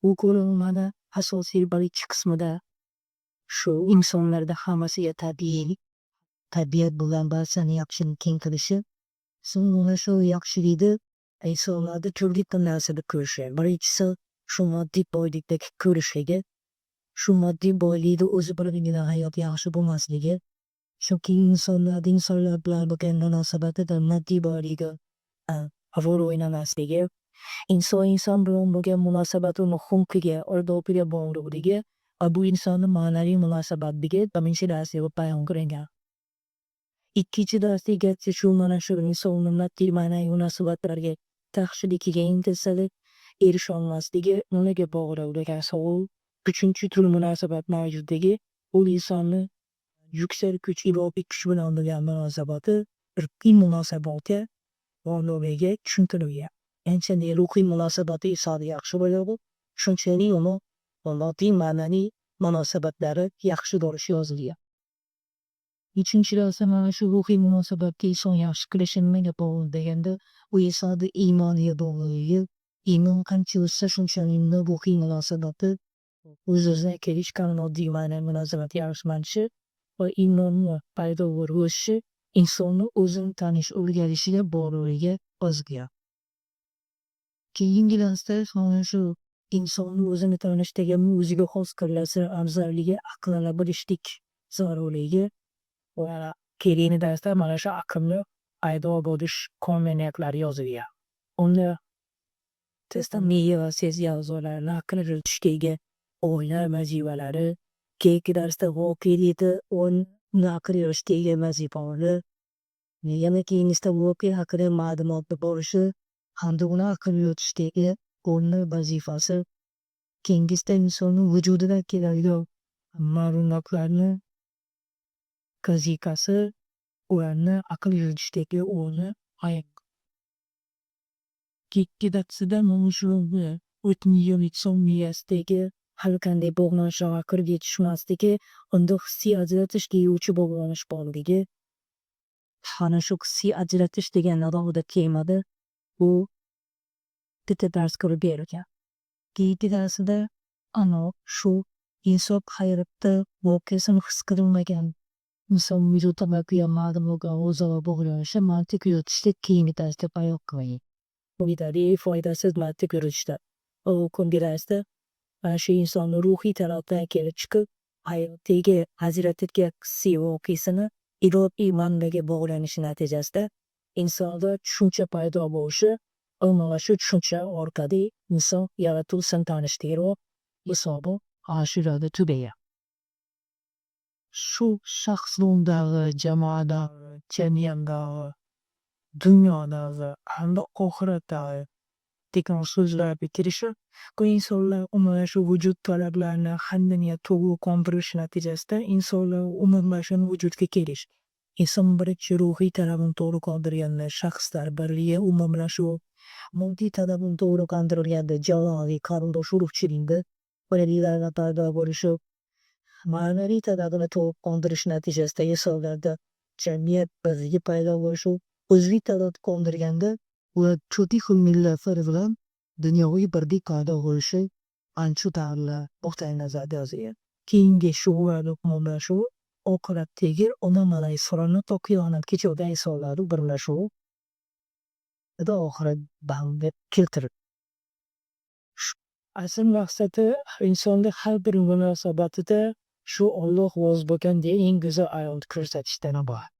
Bu ko'rinmada asosiy birinchi qismida shu insonlarda hammasiga tabiat bilan barchani yaxshilik keng qilishi, so'ng mana shu yaxshilikni insonlarda turli xil narsada ko'rishadi. Birinchisi shu moddiy boylikdagi ko'rishligi, shu moddiy boylikni o'zi bilagina hayot yaxshi bo'lmasligi, chunki insonlar bilan bo'lgan munosabatida moddiy boyligi rol o'ynamasligi, inson bilan bo'lgan munosabati muhimligi, ordobiga bog'liqligi va bu insonni ma'naviy munosabatligi birinchi darsda bayon qilingan. Ikkinchi darsda shu mana shu insonni moddiy ma'naviy munosabatlarga yaxshiligiga intilsalik erisholmasligi nimaga bog'liq degan savol. Uchinchi tur munosabat mavjudligi u insonni yuksak kuch, ilohiy kuch bilan bo'lgan munosabati irqiy munosabatga bog'liqligiga tushuntirilgan. Qanchalik ruhiy munosabati insonni yaxshi bo'ladi, shunchalik uni moddiy ma'naviy munosabatlari yaxshi bo'lishi yozilgan. Uchinchi darsda mana shu ruhiy munosabatga inson yaxshi qilishi nimaga bog'liq deganda, u insonni iymoniga bog'liqligi, iymon qancha o'ssa shunchalik ruhiy munosabati o'z-o'zidan kelishgan moddiy ma'naviy munosabat yaxshilanishi va iymonni paydo bo'lib o'sishi insonni o'zini tanish o'rganishiga bog'liqligiga yozilgan. Keyingi darsda mana shu insonni o'zini tanishdagi o'ziga xos qilingan afzalligi aqlini bilishlik zarurligi va keyingi darsda mana shu aqlni paydo bo'lish qonuniyatlari yozilgan. Unda tezda miya va sezgi a'zolarini aqlni yuritishga o'ylar vazibalari, keyingi darsda voqelikda uni aql yuritishga vazibalari, yana keyingisida voqea haqida ma'lumotni borishi hamda uni aql yuritishga o'rni vazifasi, keyingisida insonning vujudidan keladigan ma'lumotlarni vazifasi, ularni aql yuritishga o'rni ayon. Keyingi darsda mana shu o'tgan yil inson miyasidagi har qanday bog'lanishlar aqlga yetishmasligi, unda hissiy ajratish deyuvchi bog'lanish borligi, ana shu hissiy ajratish degan alohida temada u bitta dars qilib berilgan. Keyingi darsda ana shu inson hayotda voqeasini his qilinmagan inson vujudi va ma'lumotga o'zaro bog'lanishi mantiq yuritishda keyingi darsda bayon qilingan. Foydali, foydasiz mantiq yuritishda. O'quv darsda mana shu insonni ruhiy tarafdan kelib chiqib, hayotdagi ajratilgan hissiy voqeasini ilohiy manbaga bog'lanishi natijasida insonda tushuncha paydo bo'lishi, mana shu tushuncha orqali inson yaratuvchisini tanishligi hisobi ashirada tugagan. Shu shaxsdagi, jamoadagi, jamiyatdagi, dunyodagi hamda oxiratdagi degan so'zlar bitirishi bu insonlar umuman shu vujud talablarini hamdaniya to'g'ri qondirish natijasida insonlar umuman shu vujudga kelish. Inson birinchi ruhiy talabini to'g'ri qondirganda shaxslar birligi, umuman shu moddiy talabini to'g'ri qondirganda jamoaviy qarindosh urug'chilikda birliklarga paydo bo'lishi, ma'naviy talabini to'g'ri qondirish natijasida insonlarda jamiyat birligi paydo bo'lishi, o'zlik talabni qondirganda ular turli xil millatlar bilan dunyoviy birlik paydo bo'lishi ancha ta'riflar nuqtai nazarda yozilgan. Keyingi shu'urlarni umuman shu oxiratdagi umuman isrorni to qiyomatgacha o'tgan insonlarni birlashuvi oxirat bahmga keltirib. Asl maqsadi insonda har bir munosabatida shu Alloh voz bo'lgan eng go'zal ayolni ko'rsatishdan iborat.